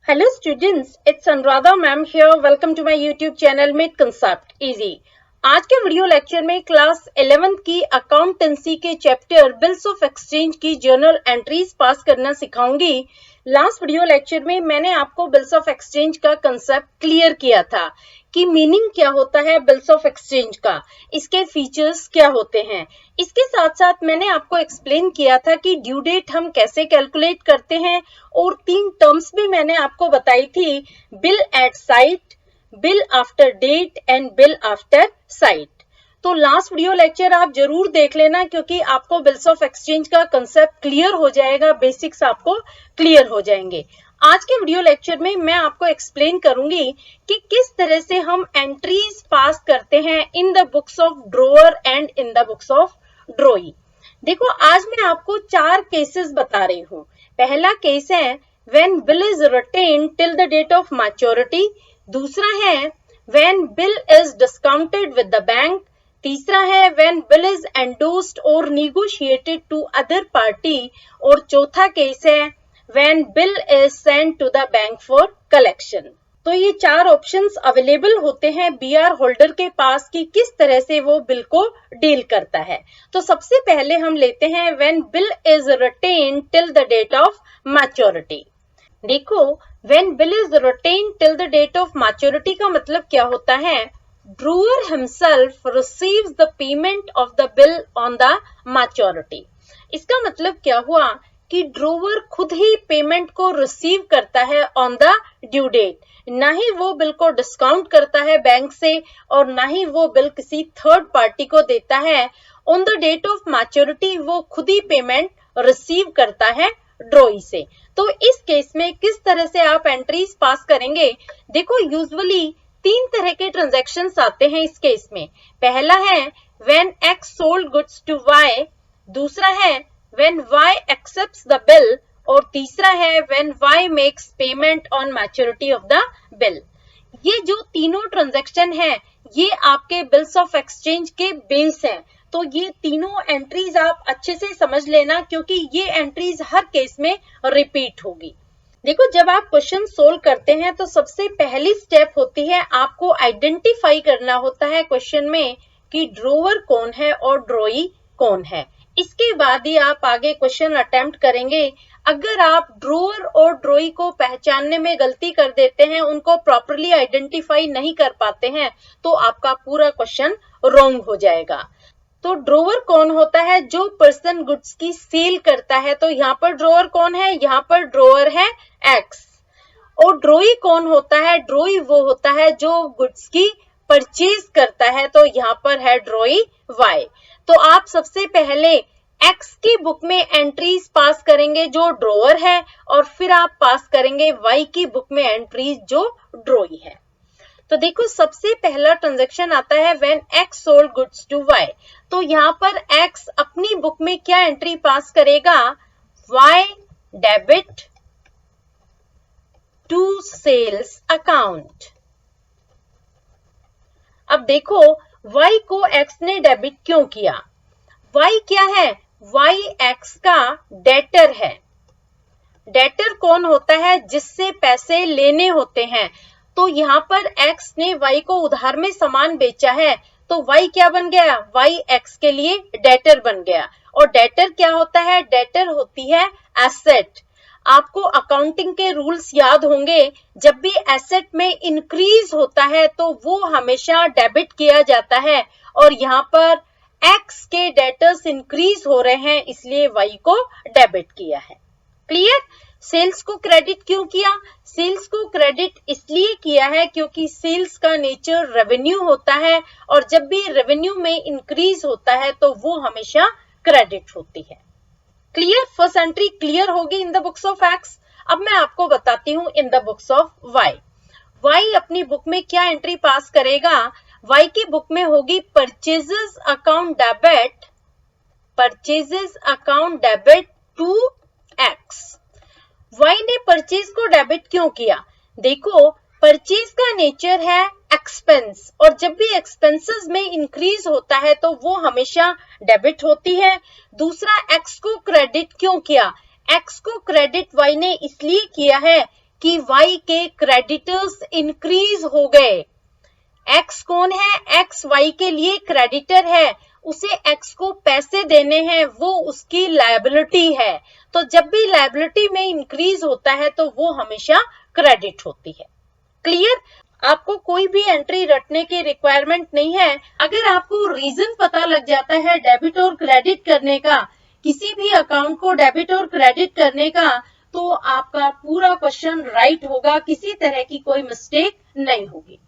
Hello students, it's Anuradha ma'am here. Welcome to my YouTube channel Made Concept Easy. आज के video lecture में class 11th की accountancy के chapter bills of exchange की journal entries pass करना सिखाऊंगी। Last video lecture में मैंने आपको बिल्स ऑफ एक्सचेंज का कंसेप्ट क्लियर किया था कि मीनिंग क्या होता है बिल्स ऑफ एक्सचेंज का, इसके फीचर्स क्या होते हैं। इसके साथ साथ मैंने आपको एक्सप्लेन किया था कि ड्यू डेट हम कैसे कैलकुलेट करते हैं और 3 टर्म्स भी मैंने आपको बताई थी, bill at sight, bill after date and bill after sight. तो लास्ट वीडियो लेक्चर आप जरूर देख लेना क्योंकि आपको बिल्स ऑफ एक्सचेंज का कंसेप्ट क्लियर हो जाएगा, बेसिक्स आपको क्लियर हो जाएंगे। आज के वीडियो लेक्चर में मैं आपको एक्सप्लेन करूंगी कि किस तरह से हम एंट्रीज पास करते हैं in the books of drawer and in the books of ड्रॉई। देखो, आज मैं आपको 4 केसेस बता रही हूँ। पहला केस है when bill is retained till the date of maturity, दूसरा है when bill is discounted with the bank, तीसरा है व्हेन बिल इज एंडोर्स्ड और नेगोशिएटेड टू अदर पार्टी, और चौथा केस है when bill is sent to the bank for collection। तो ये 4 ऑप्शंस अवेलेबल होते हैं बीआर होल्डर के पास कि किस तरह से वो बिल को डील करता है। तो सबसे पहले हम लेते हैं when bill is retained till the date of maturity। देखो, when bill is retained till the date of maturity का मतलब क्या होता है? Drawer himself receives the payment of the bill on the maturity। इसका मतलब क्या हुआ कि ड्रॉवर खुद ही पेमेंट को रिसीव करता है ऑन द ड्यू डेट, ना ही वो बिल को डिस्काउंट करता है बैंक से और ना ही वो बिल किसी थर्ड पार्टी को देता है। On the date of maturity वो खुद ही पेमेंट रिसीव करता है ड्रॉई से। तो इस केस में किस तरह से आप एंट्रीज पास करेंगे? देखो, यूजुअली 3 तरह के ट्रांजैक्शंस आते हैं इस केस में। पहला है when X sold goods to Y, दूसरा है when Y accepts the bill, और तीसरा है when Y makes payment on maturity of the bill। ये जो तीनों ट्रांजैक्शन है ये आपके बिल्स ऑफ एक्सचेंज के बेस हैं। तो ये तीनों एंट्रीज आप अच्छे से समझ लेना क्योंकि ये एंट्रीज हर केस में रिपीट होगी। देखो, जब आप क्वेश्चन सोल्व करते हैं तो सबसे पहली स्टेप होती है आपको आइडेंटिफाई करना होता है क्वेश्चन में कि ड्रॉवर कौन है और ड्रॉई कौन है। इसके बाद ही आप आगे क्वेश्चन अटेम्प्ट करेंगे। अगर आप ड्रॉअर और ड्रॉई को पहचानने में गलती कर देते हैं, उनको प्रॉपरली आइडेंटिफाई नहीं कर पाते हैं, तो आपका पूरा क्वेश्चन रॉन्ग हो जाएगा। तो ड्रॉअर कौन होता है? जो पर्सन गुड्स की सेल करता है। तो यहाँ पर ड्रॉअर कौन है? यहाँ पर ड्रॉअर है एक्स। और ड्रॉई कौन होता है? ड्रॉई वो होता है जो गुड्स की परचेज करता है। तो यहाँ पर है ड्रॉई वाई। तो आप सबसे पहले एक्स की बुक में एंट्रीज पास करेंगे जो ड्रॉअर है, और फिर आप पास करेंगे वाई की बुक में एंट्रीज जो ड्रॉई है। तो देखो, सबसे पहला ट्रांजैक्शन आता है when X sold goods to Y. तो यहाँ पर एक्स अपनी बुक में क्या एंट्री पास करेगा? Y debit to sales account. अब देखो, Y को X ने डेबिट क्यों किया? Y क्या है? Y X का डेटर है। डेटर कौन होता है? जिससे पैसे लेने होते हैं। तो यहाँ पर X ने Y को उधार में सामान बेचा है, तो Y क्या बन गया? Y X के लिए डेटर बन गया। और डेटर क्या होता है? डेटर होती है एसेट। आपको अकाउंटिंग के रूल्स याद होंगे, जब भी एसेट में इंक्रीज होता है तो वो हमेशा डेबिट किया जाता है, और यहाँ पर एक्स के डेटर्स इंक्रीज हो रहे हैं इसलिए वाई को डेबिट किया है। क्लियर? सेल्स को क्रेडिट क्यों किया? सेल्स को क्रेडिट इसलिए किया है क्योंकि सेल्स का नेचर रेवेन्यू होता है, और जब भी रेवेन्यू में इंक्रीज होता है तो वो हमेशा क्रेडिट होती है। क्लियर? फर्स्ट एंट्री क्लियर होगी in the books of X. अब मैं आपको बताती हूँ in the books of Y. Y अपनी बुक में क्या एंट्री पास करेगा? वाई की बुक में होगी purchases account debit, purchases account debit to X. Y ने परचेज को डेबिट क्यों किया? देखो, परचेज का नेचर है एक्सपेंस, और जब भी एक्सपेंसेस में इंक्रीज होता है तो वो हमेशा डेबिट होती है। दूसरा, एक्स को क्रेडिट क्यों किया? एक्स को क्रेडिट वाई ने इसलिए किया है कि y के क्रेडिटर्स इंक्रीज हो गए। x कौन है? x y के लिए क्रेडिटर है, उसे x को पैसे देने हैं, वो उसकी लायबिलिटी है। तो जब भी लायबिलिटी में इंक्रीज होता है तो वो हमेशा क्रेडिट होती है। क्लियर? आपको कोई भी एंट्री रटने की रिक्वायरमेंट नहीं है। अगर आपको रीजन पता लग जाता है डेबिट और क्रेडिट करने का, किसी भी अकाउंट को डेबिट और क्रेडिट करने का, तो आपका पूरा क्वेश्चन राइट होगा, किसी तरह की कोई मिस्टेक नहीं होगी।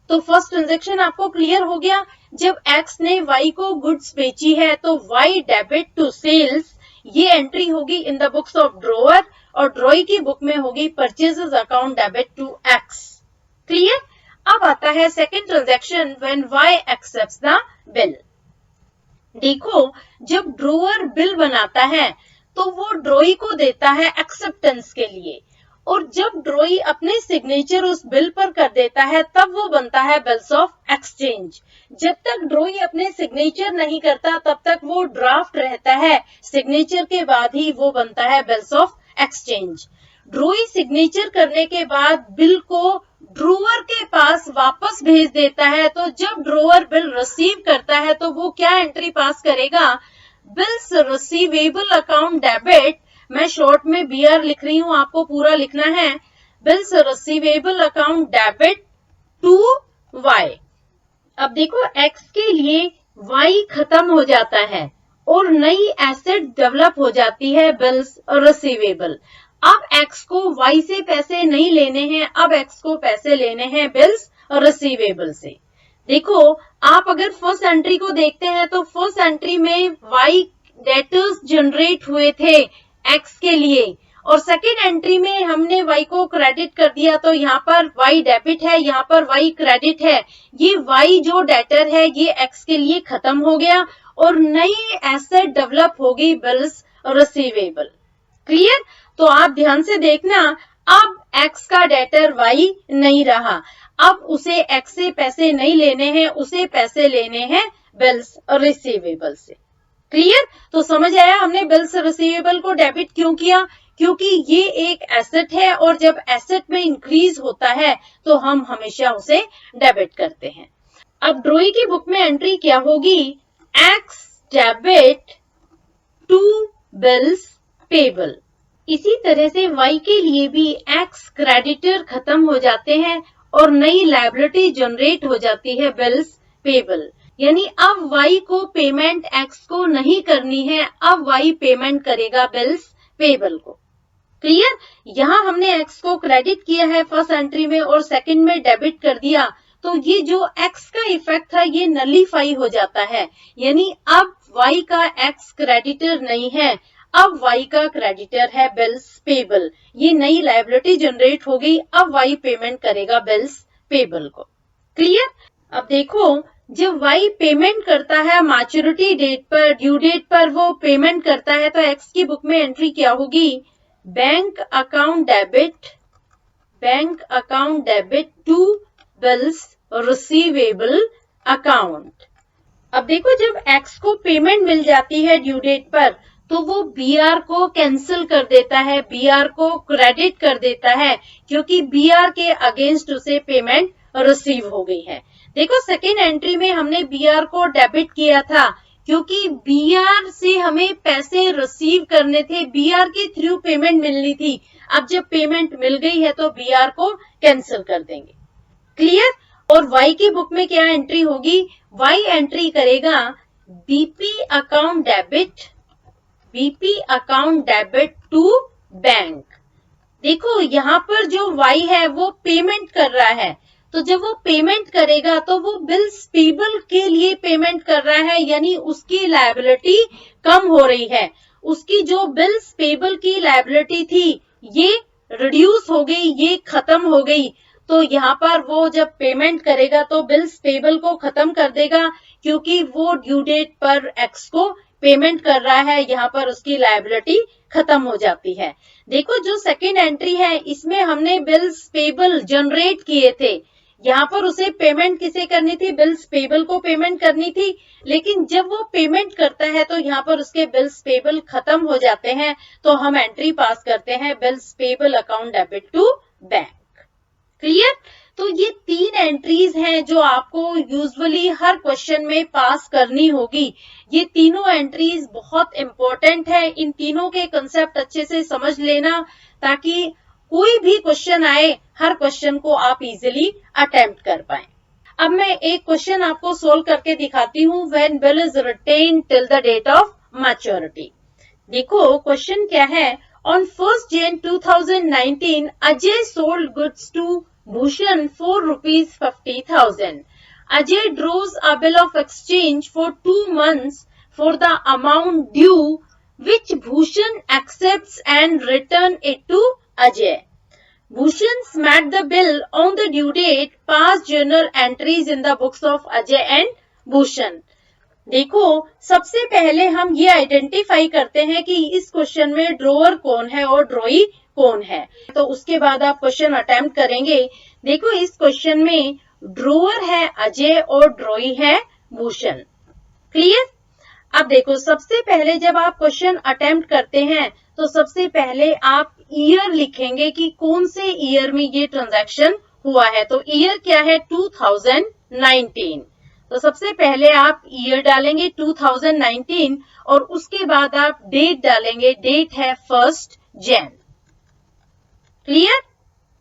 तो फर्स्ट ट्रांजैक्शन आपको क्लियर हो गया। जब x ने y को गुड्स बेची है तो y डेबिट टू सेल्स, ये एंट्री होगी in the books of drawer और ड्रॉई की बुक में होगी purchases account debit to x। Clear? अब आता है second transaction when y accepts the bill. देखो, जब ड्रॉअर बिल बनाता है तो वो ड्रॉई को देता है एक्सेप्टेंस के लिए, और जब ड्रॉई अपने सिग्नेचर उस बिल पर कर देता है तब वो बनता है बिल्स ऑफ एक्सचेंज। जब तक ड्रॉई अपने सिग्नेचर नहीं करता तब तक वो ड्राफ्ट रहता है, सिग्नेचर के बाद ही वो बनता है बिल्स ऑफ एक्सचेंज। ड्रॉई सिग्नेचर करने के बाद बिल को ड्रॉअर के पास वापस भेज देता है, तो जब ड्रॉअर बिल रिसीव करता है तो वो क्या एंट्री पास करेगा? बिल्स रिसीवेबल अकाउंट डेबिट, मैं शॉर्ट में BR लिख रही हूं, आपको पूरा लिखना है, bills receivable account debit to Y। अब देखो, X के लिए Y खत्म हो जाता है और नई एसेट डेवलप हो जाती है बिल्स रिसीवेबल। अब X को Y से पैसे नहीं लेने हैं, अब X को पैसे लेने हैं बिल्स रिसीवेबल से। देखो, आप अगर फर्स्ट एंट्री को देखते हैं तो फर्स्ट एंट्री में Y डेटर्स जनरेट हुए थे X के लिए, और सेकेंड एंट्री में हमने Y को क्रेडिट कर दिया, तो यहाँ पर Y डेबिट है, यहाँ पर Y क्रेडिट है। ये Y जो डेटर है ये X के लिए खत्म हो गया और नई एसेट डेवलप होगी बिल्स रिसीवेबल। क्लियर? तो आप ध्यान से देखना, अब X का डेटर Y नहीं रहा, अब उसे X से पैसे नहीं लेने हैं, उसे पैसे लेने हैं बिल्स रिसीवेबल से। क्लियर? तो समझ आया हमने बिल्स रिसीवेबल को डेबिट क्यों किया? क्योंकि ये एक एसेट है और जब एसेट में इंक्रीज होता है तो हम हमेशा उसे डेबिट करते हैं। अब ड्रॉई की बुक में एंट्री क्या होगी? X debit to bills payable. इसी तरह से Y के लिए भी X क्रेडिटर खत्म हो जाते हैं और नई लायबिलिटी जनरेट हो जाती है बिल्स पेबल। यानी अब Y को पेमेंट X को नहीं करनी है, अब Y पेमेंट करेगा बिल्स पेबल को। क्लियर? यहाँ हमने X को क्रेडिट किया है फर्स्ट एंट्री में और सेकंड में डेबिट कर दिया, तो ये जो X का इफेक्ट था ये नलीफाई हो जाता है, यानी अब Y का X क्रेडिटर नहीं है, अब Y का क्रेडिटर है बिल्स पेबल। ये नई लायबिलिटी जनरेट हो गई, अब Y पेमेंट करेगा बिल्स पेबल को। क्लियर? अब देखो, जब Y पेमेंट करता है मैच्योरिटी डेट पर, ड्यू डेट पर वो पेमेंट करता है, तो X की बुक में एंट्री क्या होगी? Bank account debit to bills receivable account. अब देखो, जब X को पेमेंट मिल जाती है ड्यू डेट पर तो वो BR को कैंसिल कर देता है, BR को क्रेडिट कर देता है, क्योंकि BR के अगेंस्ट उसे पेमेंट रिसीव हो गई है। देखो, सेकेंड एंट्री में हमने BR को डेबिट किया था क्योंकि BR से हमें पैसे रिसीव करने थे, BR के थ्रू पेमेंट मिलनी थी। अब जब पेमेंट मिल गई है तो BR को कैंसिल कर देंगे। क्लियर? और Y की बुक में क्या एंट्री होगी? Y एंट्री करेगा BP account debit to bank. देखो, यहाँ पर जो Y है वो पेमेंट कर रहा है, तो जब वो पेमेंट करेगा तो वो बिल्स पेबल के लिए पेमेंट कर रहा है, यानी उसकी लायबिलिटी कम हो रही है। उसकी जो बिल्स पेबल की लायबिलिटी थी ये रिड्यूस हो गई, ये खत्म हो गई। तो यहाँ पर वो जब पेमेंट करेगा तो बिल्स पेबल को खत्म कर देगा, क्योंकि वो ड्यू डेट पर X को पेमेंट कर रहा है, यहाँ पर उसकी लायबिलिटी खत्म हो जाती है। देखो, जो सेकेंड एंट्री है इसमें हमने बिल्स पेबल जनरेट किए थे, यहाँ पर उसे पेमेंट किसे करनी थी? बिल्स पेबल को पेमेंट करनी थी, लेकिन जब वो पेमेंट करता है तो यहाँ पर उसके बिल्स पेबल खत्म हो जाते हैं, तो हम एंट्री पास करते हैं bills payable account debit to bank. Clear? तो ये 3 एंट्रीज हैं जो आपको यूजुअली हर क्वेश्चन में पास करनी होगी। ये तीनों एंट्रीज बहुत इंपॉर्टेंट है। इन तीनों के कंसेप्ट अच्छे से समझ लेना ताकि कोई भी क्वेश्चन आए, हर क्वेश्चन को आप इजीली अटेम्प्ट कर पाए। अब मैं एक क्वेश्चन आपको सोल्व करके दिखाती हूँ। When bill is retained till the date of maturity. देखो क्वेश्चन क्या है। On 1st Jan 2019, Ajay sold goods to Bhushan for ₹50,000. Ajay draws a bill of exchange for 2 months for the amount due, which Bhushan accepts and return it to Ajay. Bhushan met the bill on the due date, past journal entries in the books of Ajay and Bhushan. देखो सबसे पहले हम ये identify करते हैं कि इस question में ड्रोअर कौन है और ड्रॉई कौन है, तो उसके बाद आप क्वेश्चन अटेम्प्ट करेंगे। देखो इस क्वेश्चन में ड्रोअर है अजय और ड्रॉई है भूषण। क्लियर? अब देखो सबसे पहले जब आप क्वेश्चन अटेम्प्ट करते हैं तो सबसे पहले आप ईयर लिखेंगे कि कौन से ईयर में ये ट्रांजैक्शन हुआ है। तो ईयर क्या है? 2019। तो सबसे पहले आप ईयर डालेंगे 2019 और उसके बाद आप डेट डालेंगे। डेट है 1st Jan। क्लियर?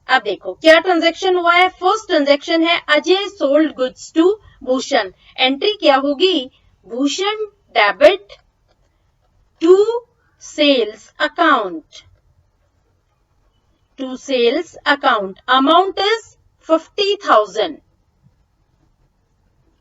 अब देखो क्या ट्रांजैक्शन हुआ है। फर्स्ट ट्रांजैक्शन है Ajay sold goods to Bhushan. Entry क्या होगी? Bhushan debit to sales account. To sales account. Amount is 50,000।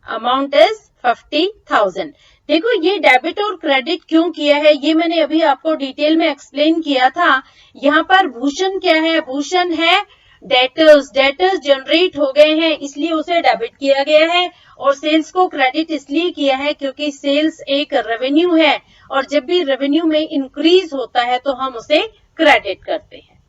Amount is 50,000। देखो ये डेबिट और क्रेडिट क्यों किया है ये मैंने अभी आपको डिटेल में एक्सप्लेन किया था। यहाँ पर भूषण क्या है? भूषण है डेटर्स। डेटर्स जनरेट हो गए हैं इसलिए उसे डेबिट किया गया है और सेल्स को क्रेडिट इसलिए किया है क्योंकि सेल्स एक रेवेन्यू है और जब भी रेवेन्यू में इंक्रीज होता है तो हम उसे क्रेडिट करते हैं।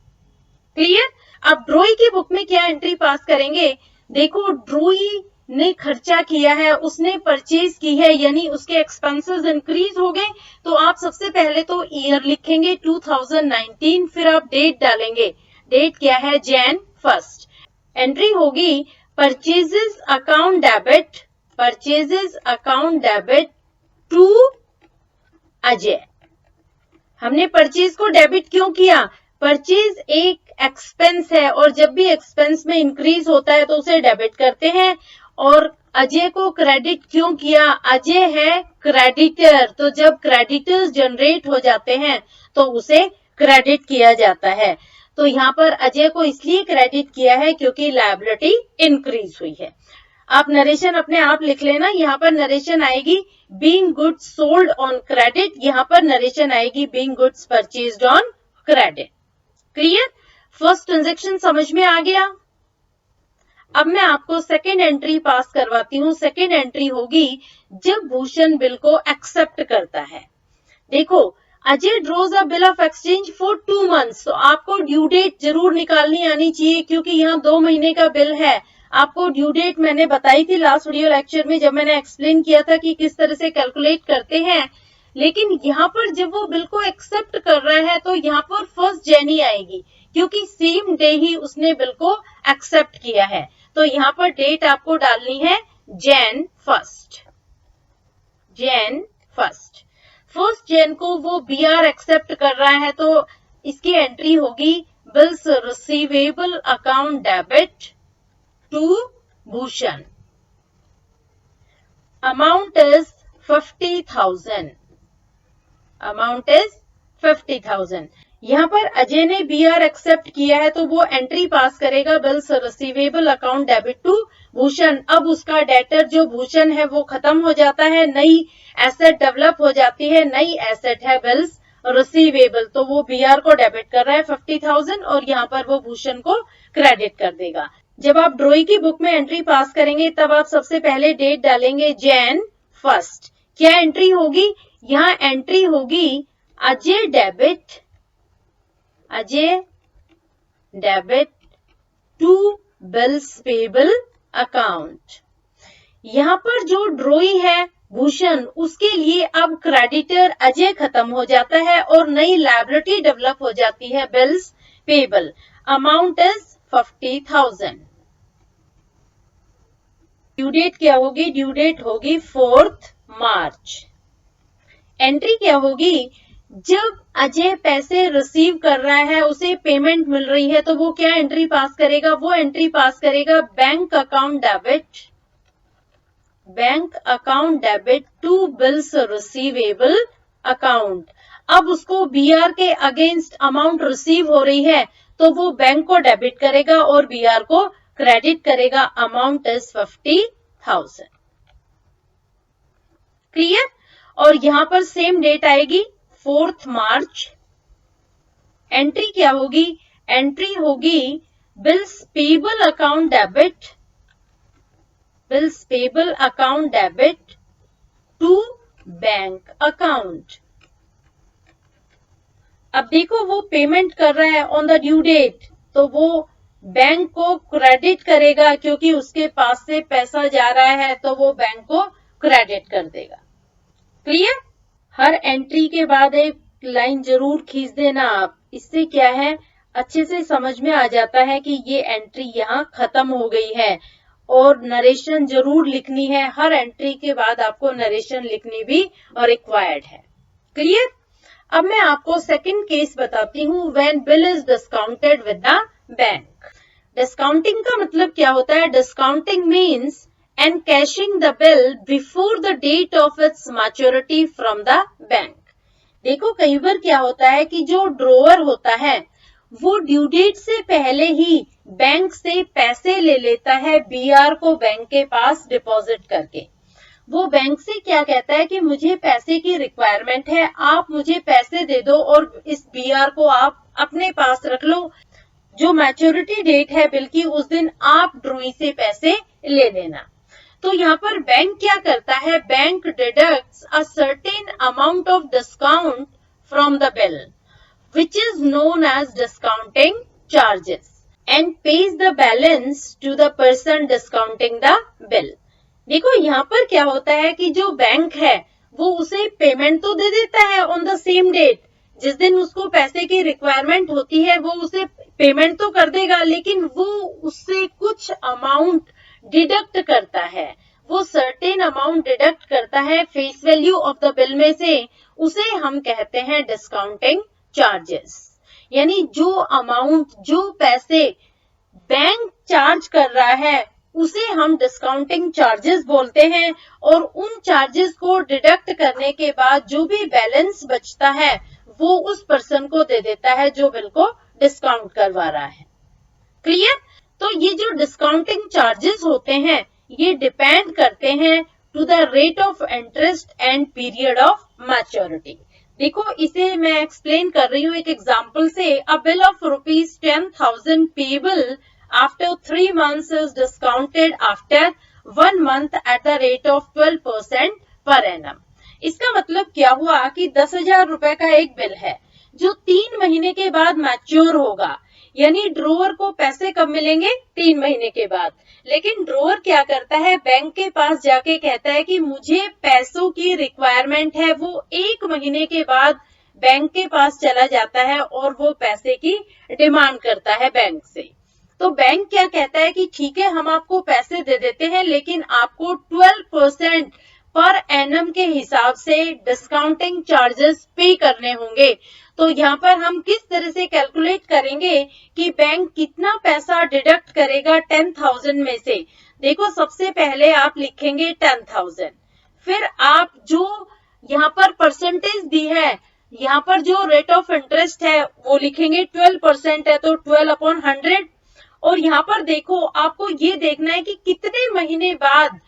क्लियर? अब ड्रॉई की बुक में क्या एंट्री पास करेंगे? देखो ड्रॉई ने खर्चा किया है, उसने परचेज की है यानी उसके एक्सपेंसेस इंक्रीज हो गए। तो आप सबसे पहले तो ईयर लिखेंगे 2019, फिर आप डेट डालेंगे। डेट क्या है? Jan 1st। एंट्री होगी purchases account debit. Purchases account debit to Ajay. हमने परचेज को डेबिट क्यों किया? परचेज एक एक्सपेंस है और जब भी एक्सपेंस में इंक्रीज होता है तो उसे डेबिट करते हैं। और अजय को क्रेडिट क्यों किया? अजय है क्रेडिटर, तो जब क्रेडिटर्स जनरेट हो जाते हैं तो उसे क्रेडिट किया जाता है। तो यहाँ पर अजय को इसलिए क्रेडिट किया है क्योंकि लायबिलिटी इंक्रीज हुई है। आप नरेशन अपने आप लिख लेना। यहाँ पर नरेशन आएगी being goods sold on credit, यहाँ पर नरेशन आएगी being goods purchased on credit. Clear? First transaction समझ में आ गया। अब मैं आपको सेकेंड एंट्री पास करवाती हूँ। सेकेंड एंट्री होगी जब भूषण बिल को एक्सेप्ट करता है। देखो Ajay draws a bill of exchange for 2 months। तो आपको ड्यू डेट जरूर निकालनी आनी चाहिए क्योंकि यहाँ 2 महीने का बिल है। आपको ड्यू डेट मैंने बताई थी लास्ट वीडियो लेक्चर में जब मैंने एक्सप्लेन किया था कि किस तरह से कैलकुलेट करते हैं। लेकिन यहाँ पर जब वो बिल को एक्सेप्ट कर रहा है तो यहाँ पर 1st Jan ही आएगी क्योंकि सेम डे ही उसने बिल को एक्सेप्ट किया है। तो यहाँ पर डेट आपको डालनी है Jan 1st। Jan 1st। 1st Jan को वो BR एक्सेप्ट कर रहा है तो इसकी एंट्री होगी bills receivable account debit to Bhushan. Amount is 50,000। Amount is 50,000। यहाँ पर अजय ने BR एक्सेप्ट किया है तो वो एंट्री पास करेगा bills receivable account debit to Bhushan. अब उसका डेटर जो भूषण है वो खत्म हो जाता है, नई एसेट डेवलप हो जाती है। नई एसेट है बिल्स रिसीवेबल, तो वो BR को डेबिट कर रहा है 50,000 और यहाँ पर वो भूषण को क्रेडिट कर देगा। जब आप ड्रॉई की बुक में एंट्री पास करेंगे तब आप सबसे पहले डेट डालेंगे Jan 1st। क्या एंट्री होगी? यहाँ एंट्री होगी Ajay debit to bills payable account. यहाँ पर जो ड्रॉई है भूषण उसके लिए अब क्रेडिटर अजय खत्म हो जाता है और नई लायबिलिटी डेवलप हो जाती है bills payable. Amount is 50,000। Due date क्या होगी? ड्यू डेट होगी 4 मार्च। एंट्री क्या होगी? जब अजय पैसे रिसीव कर रहा है, उसे पेमेंट मिल रही है, तो वो क्या एंट्री पास करेगा? वो एंट्री पास करेगा bank account debit to bills receivable account. अब उसको बीआर के अगेंस्ट अमाउंट रिसीव हो रही है, तो वो बैंक को डेबिट करेगा और बीआर को क्रेडिट करेगा। Amount is 50,000। क्लियर? और यहां पर सेम डेट आएगी 4 मार्च। एंट्री क्या होगी? एंट्री होगी bills payable account debit to bank account. अब देखो, वो पेमेंट कर रहा है ऑन द ड्यू डेट, तो वो बैंक को क्रेडिट करेगा, क्योंकि उसके पास से पैसा जा रहा है, तो वो बैंक को क्रेडिट कर देगा। क्लियर? हर एंट्री के बाद एक लाइन जरूर खींच देना आप। इससे क्या है, अच्छे से समझ में आ जाता है कि ये एंट्री यहाँ खत्म हो गई है। और नरेशन जरूर लिखनी है, हर एंट्री के बाद आपको नरेशन लिखनी भी रिक्वायर्ड है। क्लियर? अब मैं आपको सेकंड केस बताती हूँ, when bill is discounted with the bank. Discounting का मतलब क्या होता है? Discounting means encashing the bill before the date of its maturity from the bank। देखो, कई बार क्या होता है कि जो ड्रॉवर होता है वो ड्यू डेट से पहले ही बैंक से पैसे ले लेता है, बीआर को बैंक के पास डिपॉजिट करके। वो बैंक से क्या कहता है कि मुझे पैसे की रिक्वायरमेंट है, आप मुझे पैसे दे दो और इस बीआर को आप अपने पास रख लो। जो मैच्योरिटी डेट है बिल की, उस दिन आप ड्रॉई से पैसे ले लेना। तो यहाँ पर बैंक क्या करता है? Bank deducts a certain amount of discount from the bill which is known as discounting charges and pays the balance to the person discounting the bill। देखो, यहाँ पर क्या होता है कि जो बैंक है वो उसे पेमेंट तो दे देता है ऑन द सेम डेट। जिस दिन उसको पैसे की रिक्वायरमेंट होती है वो उसे पेमेंट तो कर देगा, लेकिन वो उससे कुछ अमाउंट डिडक्ट करता है। वो सर्टेन अमाउंट डिडक्ट करता है face value of the bill में से। उसे हम कहते हैं डिस्काउंटिंग चार्जेस। यानी जो अमाउंट, जो पैसे बैंक चार्ज कर रहा है उसे हम डिस्काउंटिंग चार्जेस बोलते हैं। और उन चार्जेस को डिडक्ट करने के बाद जो भी बैलेंस बचता है वो उस पर्सन को दे देता है जो बिल को डिस्काउंट करवा रहा है। क्लियर? तो ये जो डिस्काउंटिंग चार्जेस होते हैं ये डिपेंड करते हैं to the rate of interest and period of maturity. देखो, इसे मैं एक्सप्लेन कर रही हूँ एक एग्जांपल से। अ bill of ₹10,000 payable after 3 months is discounted after 1 month at the rate of 12% per annum. इसका मतलब क्या हुआ कि 10,000 रुपए का एक बिल है जो 3 महीने के बाद मैच्योर होगा। यानी ड्रॉवर को पैसे कब मिलेंगे? 3 महीने के बाद। लेकिन ड्रॉवर क्या करता है? बैंक के पास जाके कहता है कि मुझे पैसों की रिक्वायरमेंट है। वो 1 महीने के बाद बैंक के पास चला जाता है और वो पैसे की डिमांड करता है बैंक से। तो बैंक क्या कहता है कि ठीक है, हम आपको पैसे दे देते हैं, लेकिन आपको 12% पर एनम के हिसाब से डिस्काउंटिंग चार्जेस पे करने होंगे। तो यहाँ पर हम किस तरह से कैलकुलेट करेंगे कि बैंक कितना पैसा डिडक्ट करेगा 10,000 में से। देखो, सबसे पहले आप लिखेंगे 10,000, फिर आप जो यहाँ पर परसेंटेज दी है, यहाँ पर जो रेट ऑफ इंटरेस्ट है वो लिखेंगे 12% है, तो 12/100। और यहाँ पर देखो, आपको ये देखना है कि कितने महीने बाद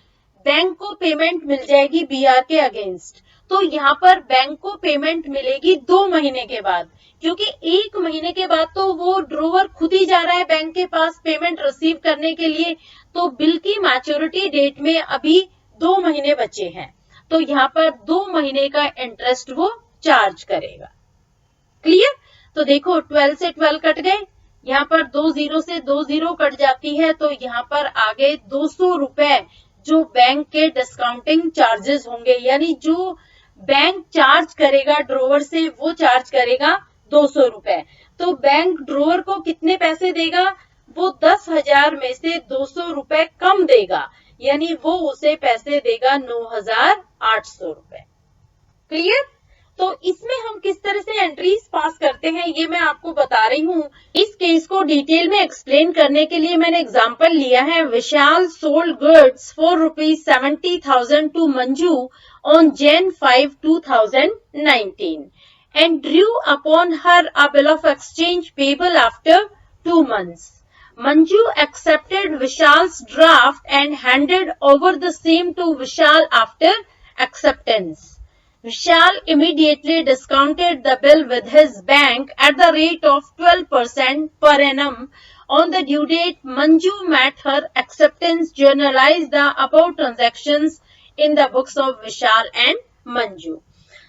बैंक को पेमेंट मिल जाएगी बीआर के अगेंस्ट। तो यहाँ पर बैंक को पेमेंट मिलेगी 2 महीने के बाद, क्योंकि 1 महीने के बाद तो वो ड्रॉवर खुद ही जा रहा है बैंक के पास पेमेंट रिसीव करने के लिए। तो बिल की मैच्योरिटी डेट में अभी 2 महीने बचे हैं, तो यहाँ पर 2 महीने का इंटरेस्ट वो चार्ज करेगा। क्लियर? तो देखो, 12 से 12 कट गए, यहाँ पर 2 0 से 2 0 कट जाती है, तो यहाँ पर आगे 200 रुपए जो बैंक के डिस्काउंटिंग चार्जेस होंगे। यानी जो बैंक चार्ज करेगा ड्रॉवर से वो चार्ज करेगा 200 रुपए। तो बैंक ड्रॉवर को कितने पैसे देगा? वो 10,000 में से 200 रुपए कम देगा, यानी वो उसे पैसे देगा 9,800 रुपए। क्लियर? तो इसमें हम किस तरह से एंट्रीज पास करते हैं ये मैं आपको बता रही हूँ। इस केस को डिटेल में एक्सप्लेन करने के लिए मैंने एग्जांपल लिया है। Vishal sold goods for ₹70,000 to Manju on Jan 5, 2019 and drew upon her a bill of exchange payable after 2 months. Manju accepted Vishal's draft and handed over the same to Vishal after acceptance. Vishal immediately discounted the bill with his bank at the rate of 12% per annum. On the due date, Manju met her acceptance, journalized the above transactions in the books of Vishal and Manju.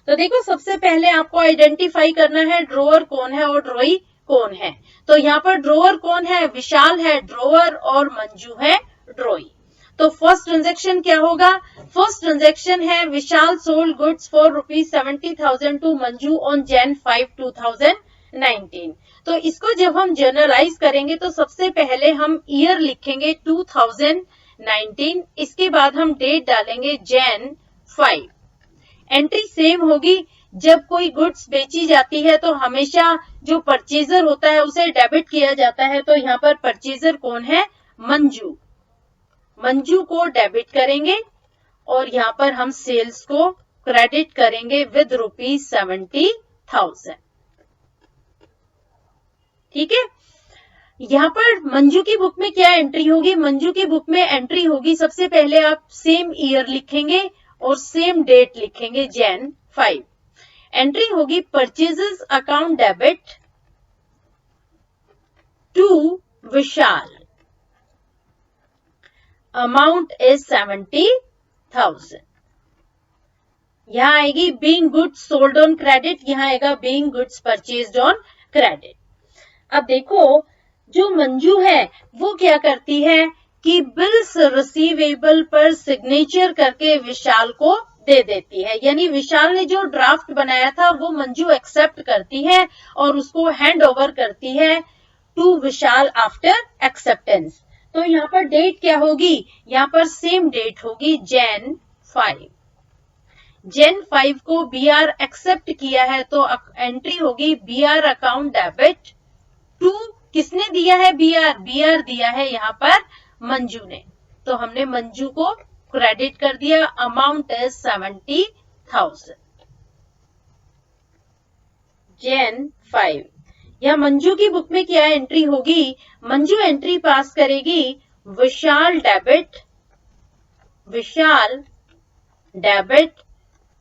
तो देखो सबसे पहले आपको identify करना है ड्रोअर कौन है और ड्रॉई कौन है। तो यहाँ पर ड्रोअर कौन है? विशाल है ड्रोअर और मंजू है ड्रॉई। तो फर्स्ट ट्रांजेक्शन क्या होगा? फर्स्ट ट्रांजेक्शन है Vishal sold goods for ₹70,000 to Manju on Jan 5, 2019। तो इसको जब हम जर्नलाइज करेंगे तो सबसे पहले हम ईयर लिखेंगे 2019, इसके बाद हम डेट डालेंगे Jan 5। एंट्री सेम होगी। जब कोई गुड्स बेची जाती है तो हमेशा जो परचेजर होता है उसे डेबिट किया जाता है। तो यहाँ पर परचेजर कौन है? मंजू। मंजू को डेबिट करेंगे और यहाँ पर हम सेल्स को क्रेडिट करेंगे विद ₹70,000। ठीक है। यहाँ पर मंजू की बुक में क्या एंट्री होगी? मंजू की बुक में एंट्री होगी, सबसे पहले आप सेम ईयर लिखेंगे और सेम डेट लिखेंगे Jan 5। एंट्री होगी purchases account debit to Vishal, amount is 70,000। यहां आएगी being goods sold on credit, यहां आएगा being goods purchased on credit. अब देखो जो मंजू है वो क्या करती है कि बिल्स रिसीवेबल पर सिग्नेचर करके विशाल को दे देती है, यानी विशाल ने जो ड्राफ्ट बनाया था वो मंजू एक्सेप्ट करती है और उसको हैंड ओवर करती है टू विशाल आफ्टर एक्सेप्टेंस। तो यहाँ पर डेट क्या होगी? यहाँ पर सेम डेट होगी Jan 5। Jan 5 को BR एक्सेप्ट किया है तो एंट्री होगी BR अकाउंट डेबिट टू, किसने दिया है BR? BR दिया है यहाँ पर मंजू ने, तो हमने मंजू को क्रेडिट कर दिया, अमाउंट इज 70,000। Jan 5। या मंजू की बुक में क्या एंट्री होगी? मंजू एंट्री पास करेगी Vishal debit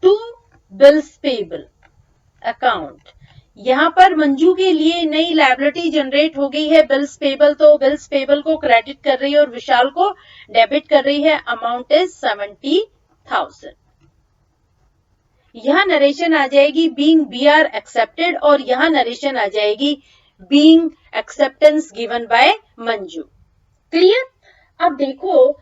to bills payable account. यहां पर मंजू के लिए नई लायबिलिटी जनरेट हो गई है बिल्स पेबल, तो बिल्स पेबल को क्रेडिट कर रही है और विशाल को डेबिट कर रही है, अमाउंट इज 70,000। यहां नरेशन आ जाएगी बीइंग BR एक्सेप्टेड और यहां नरेशन आ जाएगी being acceptance given by Manju. Clear? अब देखो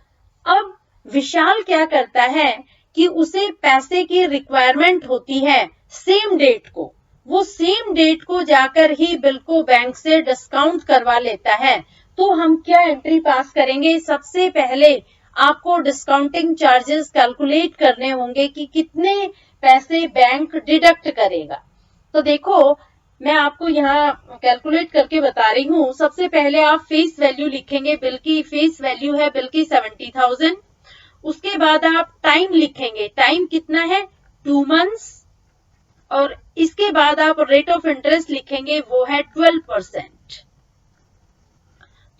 अब विशाल क्या करता है कि उसे पैसे की रिक्वायरमेंट होती है सेम डेट को, वो सेम डेट को जाकर ही बिल को बैंक से डिस्काउंट करवा लेता है। तो हम क्या एंट्री पास करेंगे? सबसे पहले आपको डिस्काउंटिंग चार्जेस कैलकुलेट करने होंगे कि कितने पैसे बैंक डिडक्ट करेगा। तो देखो मैं आपको यहाँ कैलकुलेट करके बता रही हूँ। सबसे पहले आप फेस वैल्यू लिखेंगे, बिल की फेस वैल्यू है बिल की 70,000। उसके बाद आप टाइम लिखेंगे, टाइम कितना है? 2 मंथ्स। और इसके बाद आप रेट ऑफ इंटरेस्ट लिखेंगे, वो है 12%।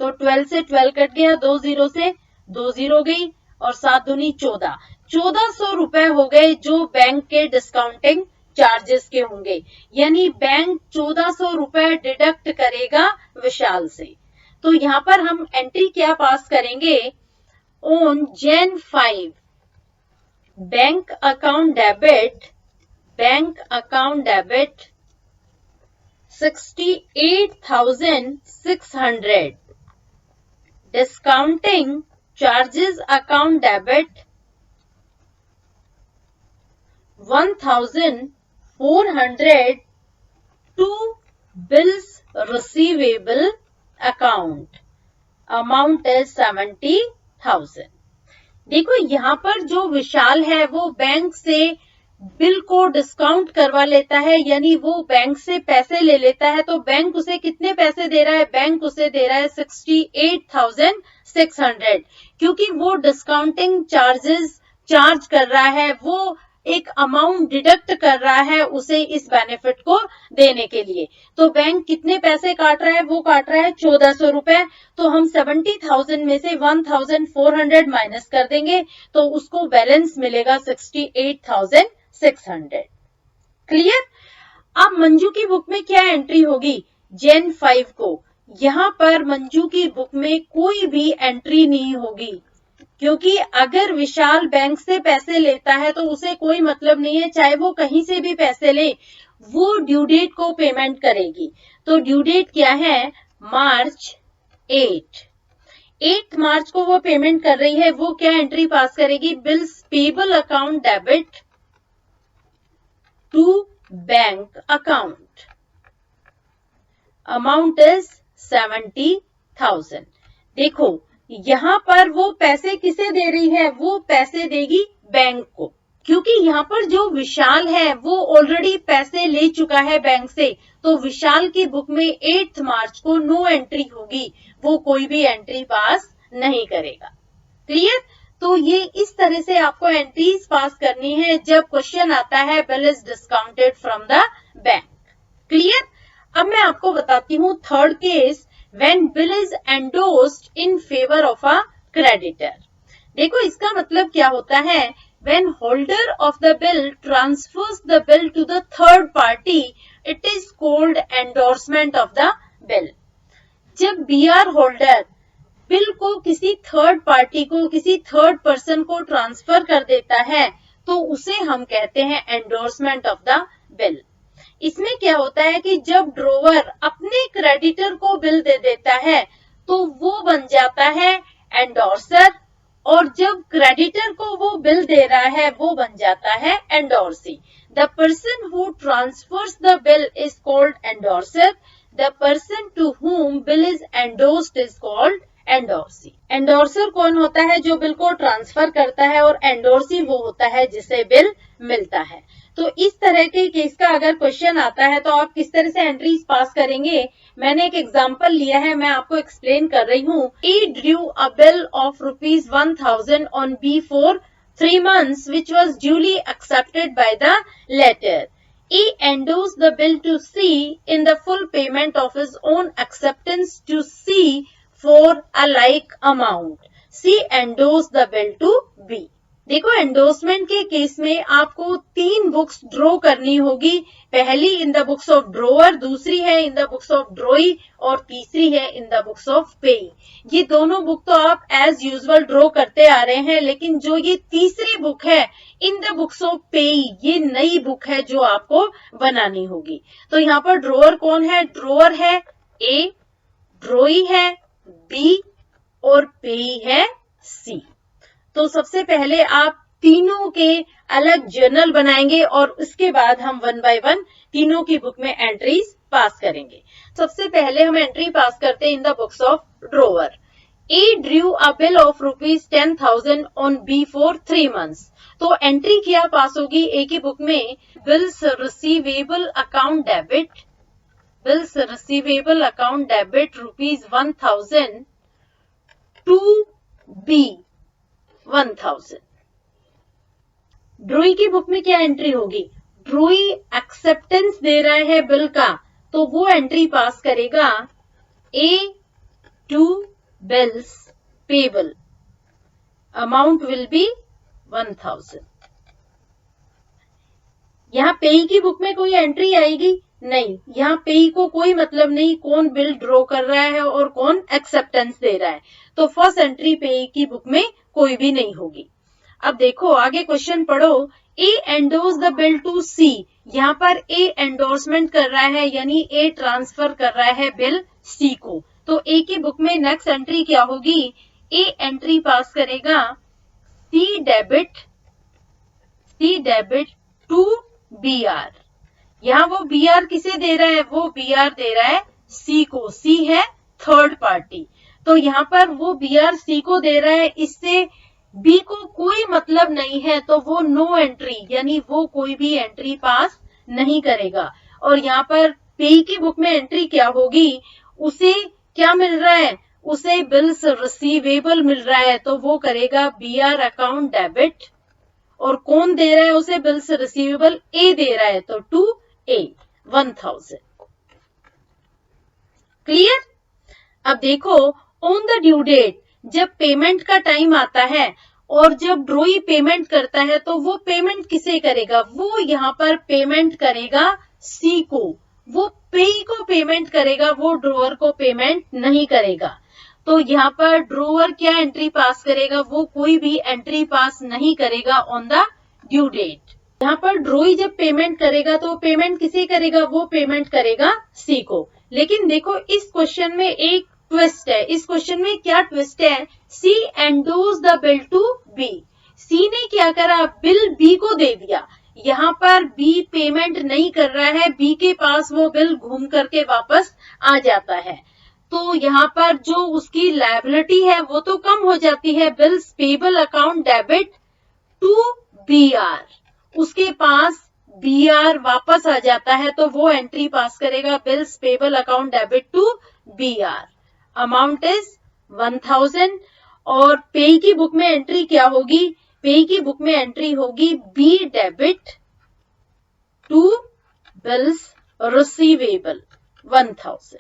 तो 12 से 12 कट गया, 2 जीरो से 2 जीरो गई और 7 दूनी 14, 1400 रुपए हो गए जो बैंक के डिस्काउंटिंग चार्जेस के होंगे, यानी बैंक 1400 रुपए डिडक्ट करेगा विशाल से। तो यहां पर हम एंट्री क्या पास करेंगे? On Jan 5 bank account debit 68,600, discounting charges account debit 1,400 to bills receivable account. Amount is 70,000। देखो यहाँ पर जो विशाल है वो बैंक से बिल को डिस्काउंट करवा लेता है, यानी वो बैंक से पैसे ले लेता है। तो बैंक उसे कितने पैसे दे रहा है? बैंक उसे दे रहा है 68,600, क्योंकि वो डिस्काउंटिंग चार्जेस चार्ज कर रहा है, वो एक अमाउंट डिडक्ट कर रहा है उसे इस बेनिफिट को देने के लिए। तो बैंक कितने पैसे काट रहा है? वो काट रहा है 1400 रुपए। तो हम 70,000 में से 1400 माइनस कर देंगे तो उसको बैलेंस मिलेगा 68,600। क्लियर? अब मंजू की बुक में क्या एंट्री होगी? Gen 5 को। यहां पर मंजू की बुक में कोई भी एंट्री नहीं होगी, क्योंकि अगर विशाल बैंक से पैसे लेता है तो उसे कोई मतलब नहीं है, चाहे वो कहीं से भी पैसे ले, वो ड्यू डेट को पेमेंट करेगी। तो ड्यू डेट क्या है? मार्च 8 मार्च को वो पेमेंट कर रही है। वो क्या एंट्री पास करेगी? Bills payable account debit to bank account, amount is 70,000। देखो यहां पर वो पैसे किसे दे रही है? वो पैसे देगी बैंक को, क्योंकि यहाँ पर जो विशाल है वो ऑलरेडी पैसे ले चुका है बैंक से। तो विशाल की बुक में 8 मार्च को नो एंट्री होगी, वो कोई भी एंट्री पास नहीं करेगा। क्लियर? तो ये इस तरह से आपको एंट्रीज पास करनी है जब क्वेश्चन आता है bill is discounted from the bank. Clear? अब मैं आपको बताती हूँ third case, when bill is endorsed in favor of a creditor। देखो इसका मतलब क्या होता है? When holder of the bill transfers the bill to the third party, it is called endorsement of the bill। जब BR होल्डर बिल को किसी third party को, किसी थर्ड पर्सन को ट्रांसफर कर देता है तो उसे हम कहते हैं एंडोर्समेंट ऑफ द बिल। इसमें क्या होता है कि जब ड्रोवर अपने क्रेडिटर को बिल दे देता है तो वो बन जाता है एंडोर्सर, और जब क्रेडिटर को वो बिल दे रहा है वो बन जाता है endorsee. The person who transfers the bill is called endorser, the person to whom bill is endorsed is called endorsee. Endorser कौन होता है? जो बिल को ट्रांसफर करता है, और एंडोर्सी वो होता है जिसे बिल मिलता है। तो इस तरह के केस का अगर क्वेश्चन आता है तो आप किस तरह से एंट्रीज पास करेंगे? मैंने एक एग्जांपल लिया है, मैं आपको एक्सप्लेन कर रही हूँ। E drew a bill of ₹1,000 on B for 3 months which was duly accepted by the latter. E endorsed the bill to C in the full payment of his own acceptance to C for a like amount. C endorsed the bill to B। देखो endorsement के case में आपको 3 books draw करनी होगी। पहली इन the books of ड्रोअर, दूसरी है इन the books of ड्रॉई, और तीसरी है इन द बुक्स ऑफ पेई। ये दोनों बुक तो आप एज यूजुअल ड्रॉ करते आ रहे हैं, लेकिन जो ये तीसरी बुक है इन द बुक्स ऑफ पेई, ये नई बुक है जो आपको बनानी होगी। तो यहाँ पर ड्रोअर कौन है? ड्रोअर है ए, ड्रॉई है बी, और पेई है सी। तो सबसे पहले आप तीनों के अलग जर्नल बनाएंगे और उसके बाद हम 1 बाय 1 तीनों की बुक में एंट्रीज पास करेंगे। सबसे पहले हम एंट्री पास करते हैं in the books of drawer. A drew a bill of ₹10,000 on B for 3 months। तो एंट्री क्या पास होगी ए की बुक में? Bills receivable account debit, bills receivable account debit ₹1,000 to B 1,000। Drawee की book में क्या एंट्री होगी? ड्रोई एक्सेप्टेंस दे रहा है बिल का, तो वो एंट्री पास करेगा A to bills payable, amount will be 1,000। यहाँ पेई की बुक में कोई एंट्री आएगी? नहीं, यहाँ पेई को कोई मतलब नहीं कौन बिल ड्रॉ कर रहा है और कौन एक्सेप्टेंस दे रहा है। तो फर्स्ट एंट्री पेई की बुक में कोई भी नहीं होगी। अब देखो आगे क्वेश्चन पढ़ो। ए एंडोर्स द बिल टू सी, यहाँ पर ए एंडोर्समेंट कर रहा है, यानी ए ट्रांसफर कर रहा है बिल सी को। तो ए की बुक में नेक्स्ट एंट्री क्या होगी? ए एंट्री पास करेगा सी डेबिट टू बी आर। यहाँ वो बी आर किसे दे रहा है? वो बी आर दे रहा है सी को। सी है थर्ड पार्टी, तो यहाँ पर वो BR C को दे रहा है, इससे B को कोई मतलब नहीं है, तो वो नो एंट्री यानी वो कोई भी एंट्री पास नहीं करेगा। और यहाँ पर पेई की बुक में एंट्री क्या होगी, उसे क्या मिल रहा है, उसे बिल्स रिसीवेबल मिल रहा है, तो वो करेगा BR अकाउंट डेबिट। और कौन दे रहा है उसे बिल्स रिसीवेबल, ए दे रहा है, तो टू ए 1000। क्लियर। अब देखो ऑन द ड्यू डेट, जब पेमेंट का टाइम आता है और जब ड्रॉई पेमेंट करता है तो वो पेमेंट किसे करेगा, वो यहाँ पर पेमेंट करेगा सी को, वो पेई को पेमेंट करेगा, वो ड्रोअर को पेमेंट नहीं करेगा। तो यहाँ पर ड्रोअर क्या एंट्री पास करेगा, वो कोई भी एंट्री पास नहीं करेगा ऑन द ड्यू डेट। यहाँ पर ड्रॉई जब पेमेंट करेगा तो पेमेंट किसे करेगा, वो पेमेंट करेगा सी को। लेकिन देखो इस क्वेश्चन में एक ट्विस्ट है, इस क्वेश्चन में क्या ट्विस्ट है, C endorse the bill to B, C ने क्या करा, बिल बी को दे दिया। यहाँ पर बी पेमेंट नहीं कर रहा है, बी के पास वो बिल घूम करके वापस आ जाता है, तो यहाँ पर जो उसकी लायबिलिटी है वो तो कम हो जाती है, bills payable account debit to BR, उसके पास BR वापस आ जाता है, तो वो एंट्री पास करेगा bills payable account debit to BR, amount is 1000। और पेई की बुक में एंट्री क्या होगी, पेई की बुक में एंट्री होगी B debit to bills receivable 1000।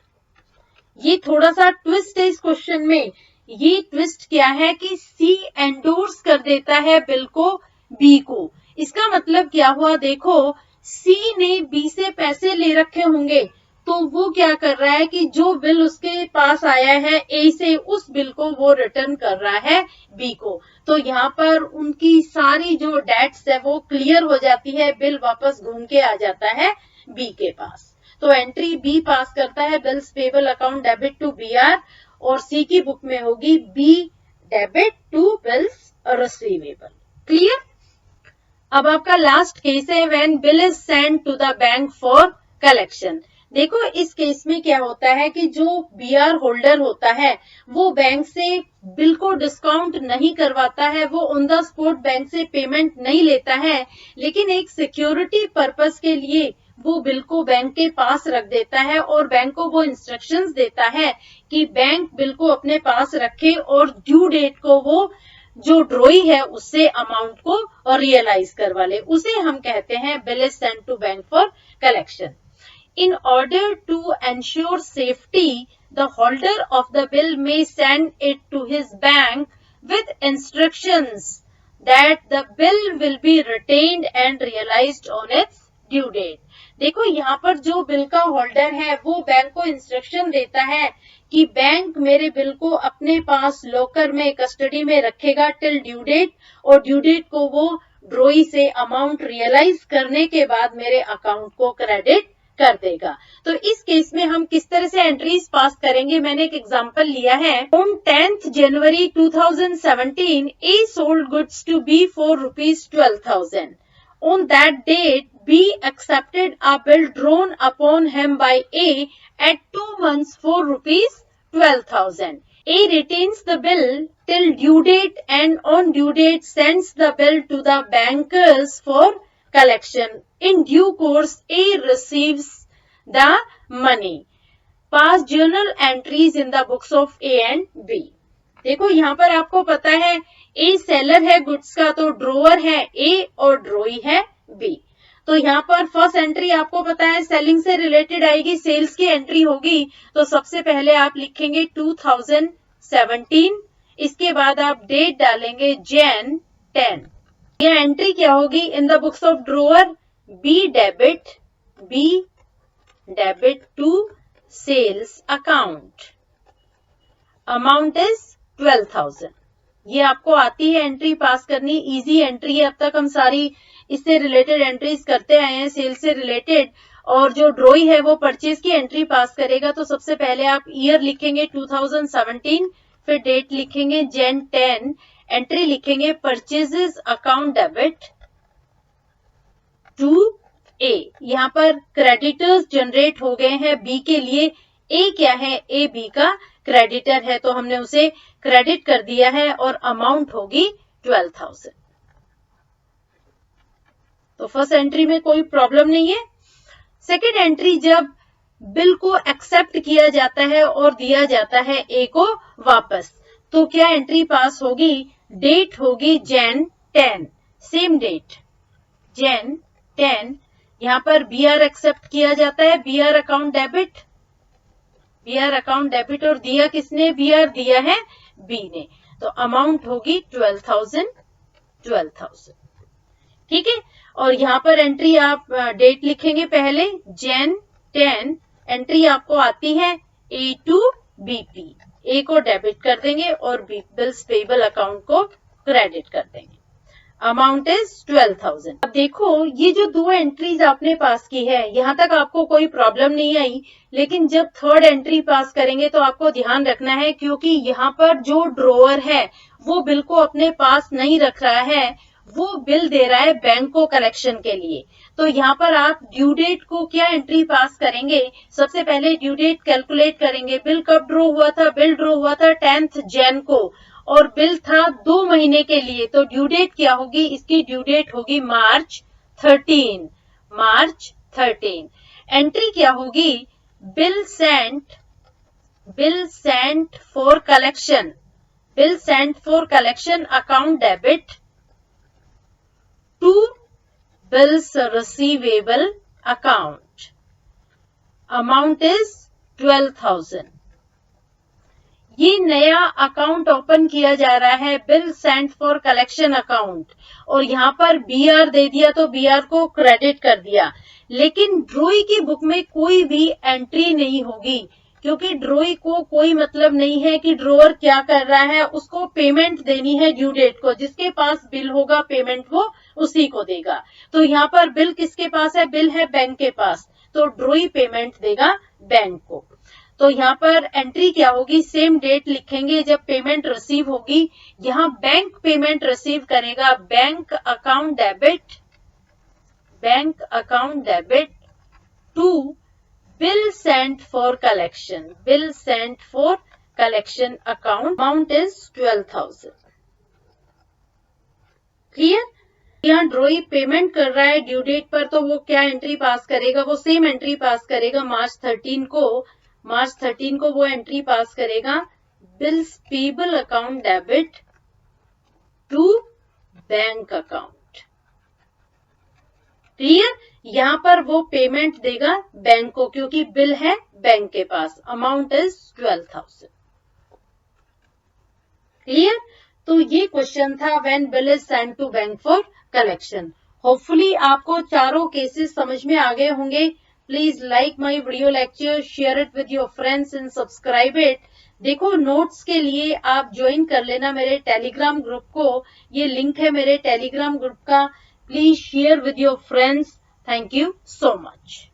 ये थोड़ा सा ट्विस्ट है इस क्वेश्चन में। ये ट्विस्ट क्या है कि सी एंडोर्स कर देता है बिल को बी को। इसका मतलब क्या हुआ, देखो सी ने बी से पैसे ले रखे होंगे, तो वो क्या कर रहा है कि जो बिल उसके पास आया है ए से, उस बिल को वो रिटर्न कर रहा है बी को। तो यहाँ पर उनकी सारी जो डेट्स है वो क्लियर हो जाती है, बिल वापस घूम के आ जाता है बी के पास। तो एंट्री बी पास करता है bills payable account debit to BR, और सी की बुक में होगी B debit to bills receivable. Clear. अब आपका लास्ट केस है when bill is send to the bank for collection. देखो इस केस में क्या होता है कि जो BR होल्डर होता है वो बैंक से बिल को डिस्काउंट नहीं करवाता है, वो ऑन द स्पॉट बैंक से पेमेंट नहीं लेता है, लेकिन एक सिक्योरिटी पर्पस के लिए वो बिल को बैंक के पास रख देता है और बैंक को वो इंस्ट्रक्शंस देता है कि बैंक बिल को अपने पास रखे और ड्यू डेट को वो जो ड्रॉई है उससे अमाउंट को रियलाइज करवा ले, उसे हम कहते हैं bill is send to bank for collection. In order to ensure safety, the holder of the bill may send it to his bank with instructions that the bill will be retained and realized on its due date. देखो यहाँ पर जो bill का holder है वो bank को instruction देता है कि बैंक मेरे बिल को अपने पास लॉकर में कस्टडी में रखेगा टिल ड्यू डेट, और ड्यू डेट को वो ड्रॉई से अमाउंट रियलाइज करने के बाद मेरे अकाउंट को क्रेडिट कर देगा। तो इस केस में हम किस तरह से एंट्रीज पास करेंगे, मैंने एक एग्जांपल लिया है। On 10th January 2017 A sold goods to B for ₹12,000. On that date B accepted a bill drawn upon him by A at 2 months for ₹12,000. A retains the bill till due date and on due date sends the bill to the bankers for collection. In due course, A receives the money. Past journal entries in the books of A and B. देखो यहाँ पर आपको पता है A seller है goods का, तो ड्रोअर है A और ड्रॉई है B। तो यहाँ पर फर्स्ट एंट्री आपको पता है सेलिंग से रिलेटेड आएगी, सेल्स की एंट्री होगी, तो सबसे पहले आप लिखेंगे 2017, इसके बाद आप डेट डालेंगे Jan 10। यह एंट्री क्या होगी in the books of drawer, B debit to sales account, amount is 12,000। ये आपको आती है एंट्री पास करनी, इजी एंट्री है। अब तक हम सारी इससे रिलेटेड एंट्रीज करते आए हैं सेल्स से रिलेटेड, और जो ड्रॉई है वो परचेज की एंट्री पास करेगा। तो सबसे पहले आप ईयर लिखेंगे 2017, फिर डेट लिखेंगे Jan 10, एंट्री लिखेंगे परचेजेस अकाउंट डेबिट टू ए। यहाँ पर क्रेडिटर्स जनरेट हो गए हैं बी के लिए, ए क्या है, ए बी का क्रेडिटर है तो हमने उसे क्रेडिट कर दिया है और अमाउंट होगी 12,000। तो फर्स्ट एंट्री में कोई प्रॉब्लम नहीं है। सेकेंड एंट्री, जब बिल को एक्सेप्ट किया जाता है और दिया जाता है ए को वापस, तो क्या एंट्री पास होगी? डेट होगी Jan 10, सेम डेट Jan 10। यहां पर BR एक्सेप्ट किया जाता है, BR account debit, BR account debit, और दिया किसने? BR दिया है B ने, तो अमाउंट होगी 12,000। ठीक है, और यहां पर एंट्री आप डेट लिखेंगे पहले Jan 10, एंट्री आपको आती है A to BP, ए को डेबिट कर देंगे और बिल्स पेबल अकाउंट को क्रेडिट कर देंगे। Amount is 12,000। अब देखो, ये जो दो एंट्रीज आपने पास की है, यहां तक आपको कोई प्रॉब्लम नहीं आई, लेकिन जब थर्ड एंट्री पास करेंगे तो आपको ध्यान रखना है, क्योंकि यहाँ पर जो ड्रोअर है वो बिल को अपने पास नहीं रख रहा है, वो बिल दे रहा है बैंक को कलेक्शन के लिए। तो यहाँ पर आप ड्यू डेट को क्या एंट्री पास करेंगे? सबसे पहले ड्यू डेट कैलकुलेट करेंगे। बिल कब ड्रॉ हुआ था? बिल ड्रॉ हुआ था 10th Jan को, और बिल था 2 महीने के लिए, तो ड्यू डेट क्या होगी? इसकी ड्यू डेट होगी March 13। एंट्री क्या होगी? Bill sent for collection account debit to bills receivable account, amount is 12,000। ये नया अकाउंट ओपन किया जा रहा है, bill sent for collection account, और यहाँ पर BR दे दिया तो BR को क्रेडिट कर दिया, लेकिन ड्रोई की बुक में कोई भी एंट्री नहीं होगी, क्योंकि ड्रोई को कोई मतलब नहीं है कि ड्रोअर क्या कर रहा है, उसको पेमेंट देनी है ड्यू डेट को, जिसके पास बिल होगा पेमेंट वो उसी को देगा। तो यहाँ पर बिल किसके पास है? बिल है बैंक के पास, तो ड्रोई पेमेंट देगा बैंक को। तो यहाँ पर एंट्री क्या होगी? सेम डेट लिखेंगे जब पेमेंट रिसीव होगी। यहाँ बैंक पेमेंट रिसीव करेगा, bank account debit to bill sent for collection account, amount is 12,000। Clear? यहाँ ड्रोई पेमेंट कर रहा है ड्यू डेट पर, तो वो क्या एंट्री पास करेगा? वो सेम एंट्री पास करेगा March 13 को वो एंट्री पास करेगा, bills payable account debit to bank account. Clear? यहाँ पर वो पेमेंट देगा बैंक को, क्योंकि बिल है बैंक के पास, अमाउंट इज 12,000। क्लियर? तो ये क्वेश्चन था when bill is sent to bank for collection. Hopefully आपको चारों केसेस समझ में आ गए होंगे। Please like my video lecture, share it with your friends and subscribe it. देखो, नोट्स के लिए आप ज्वाइन कर लेना मेरे टेलीग्राम ग्रुप को, ये लिंक है मेरे टेलीग्राम ग्रुप का। Please share with your friends. Thank you so much.